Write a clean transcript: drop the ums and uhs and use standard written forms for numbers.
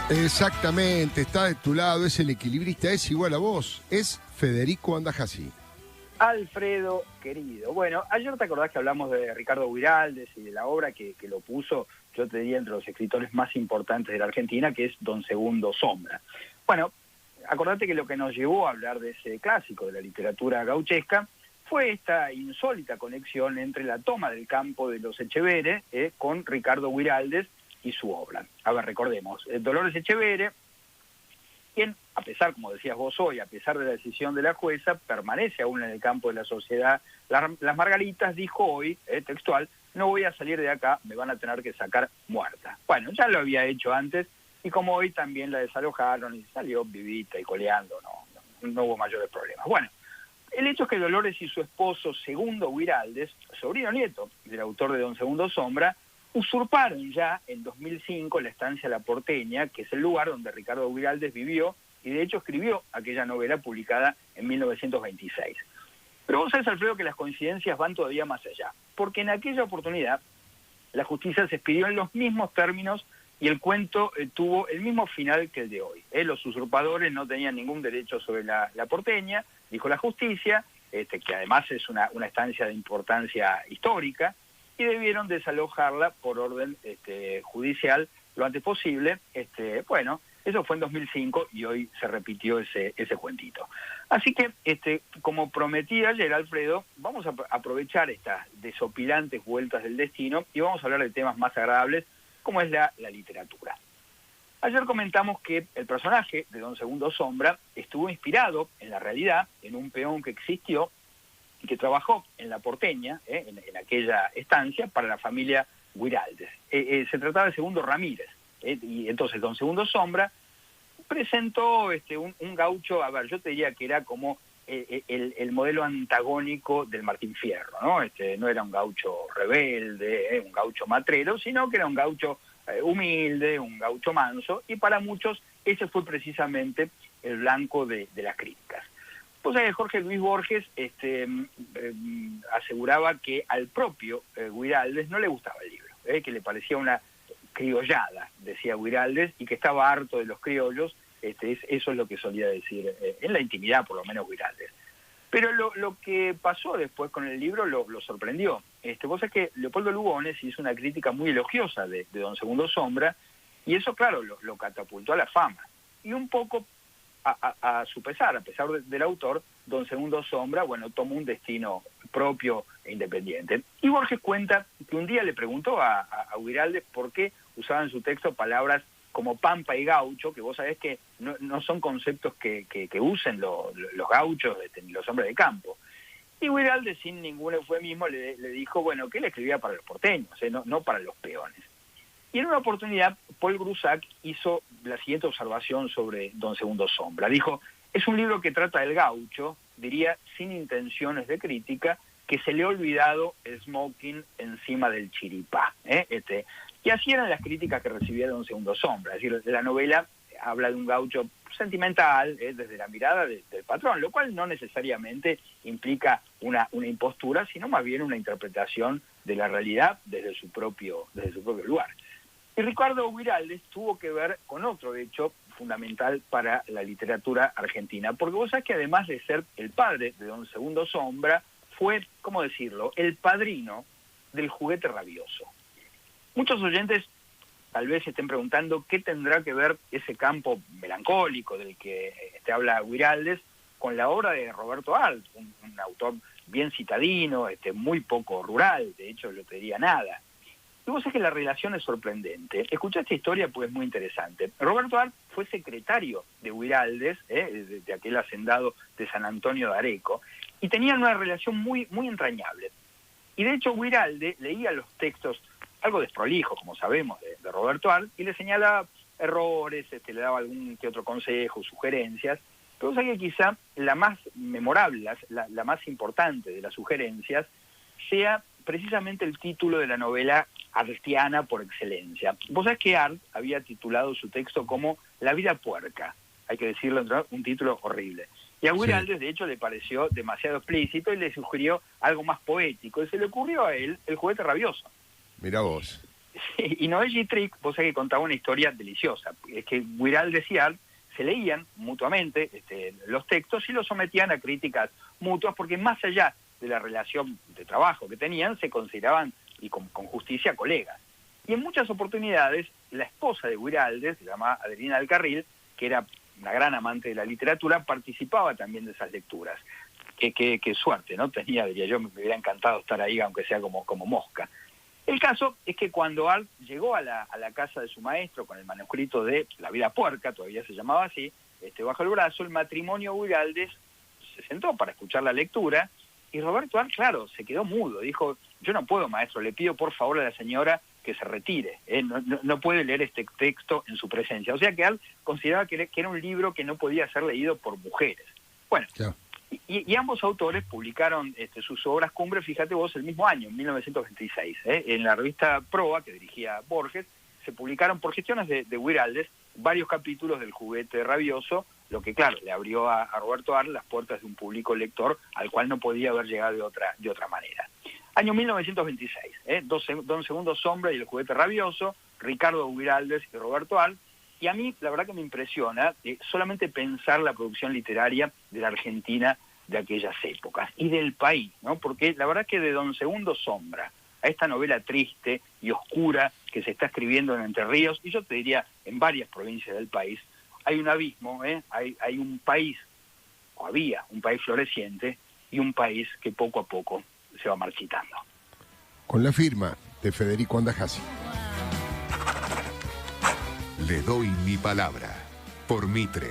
Exactamente, está de tu lado, es el equilibrista, es igual a vos, es Federico Andajassi. Alfredo, querido. Bueno, ayer te acordás que hablamos de Ricardo Guiraldes y de la obra que lo puso, yo te diría, entre los escritores más importantes de la Argentina, que es Don Segundo Sombra. Bueno, acordate que lo que nos llevó a hablar de ese clásico de la literatura gauchesca fue esta insólita conexión entre la toma del campo de los Echeveres con Ricardo Guiraldes y su obra. A ver, recordemos, Dolores Echeverre, quien, a pesar, como decías vos hoy, a pesar de la decisión de la jueza, permanece aún en el campo de la sociedad. Las Margaritas dijo hoy, textual, no voy a salir de acá, me van a tener que sacar muerta. Bueno, ya lo había hecho antes, y como hoy también la desalojaron y salió vivita y coleando, no hubo mayores problemas. Bueno, el hecho es que Dolores y su esposo Segundo Guiraldes, sobrino nieto del autor de Don Segundo Sombra, usurparon ya en 2005 la estancia La Porteña, que es el lugar donde Ricardo Guiraldes vivió y de hecho escribió aquella novela publicada en 1926. Pero vos sabés, Alfredo, que las coincidencias van todavía más allá, porque en aquella oportunidad la justicia se expidió en los mismos términos y el cuento tuvo el mismo final que el de hoy. Los usurpadores no tenían ningún derecho sobre la Porteña, dijo la justicia, que además es una estancia de importancia histórica, y debieron desalojarla por orden judicial lo antes posible. Bueno, eso fue en 2005 y hoy se repitió ese cuentito. Así que, como prometí ayer, Alfredo, vamos a aprovechar estas desopilantes vueltas del destino y vamos a hablar de temas más agradables, como es la literatura. Ayer comentamos que el personaje de Don Segundo Sombra estuvo inspirado en la realidad, en un peón que existió, que trabajó en La Porteña, en aquella estancia, para la familia Guiraldes. Se trataba de Segundo Ramírez, y entonces Don Segundo Sombra presentó un gaucho, a ver, yo te diría que era como el modelo antagónico del Martín Fierro, ¿no? No era un gaucho rebelde, un gaucho matrero, sino que era un gaucho humilde, un gaucho manso, y para muchos ese fue precisamente el blanco de las críticas. Pues Jorge Luis Borges aseguraba que al propio Guiraldes no le gustaba el libro, que le parecía una criollada, decía Guiraldes, y que estaba harto de los criollos. Eso es lo que solía decir, en la intimidad por lo menos, Guiraldes. Pero lo que pasó después con el libro lo sorprendió. Vos sabés que Leopoldo Lugones hizo una crítica muy elogiosa de Don Segundo Sombra, y eso, claro, lo catapultó a la fama. Y un poco a su pesar, a pesar del autor, Don Segundo Sombra, bueno, tomó un destino propio e independiente. Y Borges cuenta que un día le preguntó a Guiraldes por qué usaba en su texto palabras como pampa y gaucho, que vos sabés que no son conceptos que usen los gauchos, los hombres de campo. Y Guiraldes, sin ningún eufemismo, le dijo, bueno, que él escribía para los porteños, no para los peones. Y en una oportunidad, Paul Grusac hizo la siguiente observación sobre Don Segundo Sombra. Dijo, es un libro que trata del gaucho, diría sin intenciones de crítica, que se le ha olvidado el smoking encima del chiripá. Y así eran las críticas que recibía Don Segundo Sombra. Es decir, la novela habla de un gaucho sentimental, desde la mirada del patrón, lo cual no necesariamente implica una impostura, sino más bien una interpretación de la realidad desde su propio lugar. Y Ricardo Guiraldes tuvo que ver con otro hecho fundamental para la literatura argentina, porque vos sabés que además de ser el padre de Don Segundo Sombra, fue, ¿cómo decirlo?, el padrino del juguete rabioso. Muchos oyentes tal vez se estén preguntando qué tendrá que ver ese campo melancólico del que habla Guiraldes con la obra de Roberto Alt, un autor bien citadino, muy poco rural, de hecho no te diría nada. Y vos sabés que la relación es sorprendente. Escuchá esta historia porque es muy interesante. Roberto Alt fue secretario de Guiraldes, de aquel hacendado de San Antonio de Areco, y tenían una relación muy, muy entrañable. Y de hecho Guiraldes leía los textos, algo desprolijos, como sabemos, de Roberto Alt, y le señalaba errores, le daba algún que otro consejo, sugerencias. Pero vos sabés que quizá la más memorable, la más importante de las sugerencias, sea precisamente el título de la novela artiana por excelencia. Vos sabés que Art había titulado su texto como La vida puerca, hay que decirlo, un título horrible. Y a Guiraldes, de hecho, le pareció demasiado explícito y le sugirió algo más poético, y se le ocurrió a él El juguete rabioso. Mirá vos. Y Noé Gittrick, vos sabés que contaba una historia deliciosa. Es que Guiraldes y Art se leían mutuamente los textos y los sometían a críticas mutuas, porque más allá de la relación de trabajo que tenían, se consideraban, y con justicia, colegas. Y en muchas oportunidades, la esposa de Guiraldes, se llama Adelina del Carril, que era una gran amante de la literatura, participaba también de esas lecturas. Qué suerte, ¿no? Tenía, diría yo, me hubiera encantado estar ahí, aunque sea como mosca. El caso es que cuando Art llegó a la casa de su maestro con el manuscrito de La vida puerca, todavía se llamaba así, bajo el brazo, el matrimonio Guiraldes se sentó para escuchar la lectura, y Roberto Art, claro, se quedó mudo. Dijo: yo no puedo, maestro, le pido por favor a la señora que se retire, no puede leer este texto en su presencia. O sea que Art consideraba que era un libro que no podía ser leído por mujeres. Bueno, claro. Y ambos autores publicaron sus obras cumbre, fíjate vos, el mismo año, en 1926. En la revista Proa, que dirigía Borges, se publicaron por gestiones de Guiraldes varios capítulos del Juguete Rabioso, lo que, claro, le abrió a Roberto Art las puertas de un público lector al cual no podía haber llegado de otra manera. Año 1926, Don Segundo Sombra y el Juguete Rabioso, Ricardo Guiraldes y Roberto Art. Y a mí, la verdad que me impresiona solamente pensar la producción literaria de la Argentina de aquellas épocas y del país, ¿no? Porque la verdad que de Don Segundo Sombra a esta novela triste y oscura que se está escribiendo en Entre Ríos, y yo te diría en varias provincias del país, hay un abismo, hay un país, o había un país floreciente, y un país que poco a poco se va marchitando. Con la firma de Federico Andajasi. Le doy mi palabra por Mitre.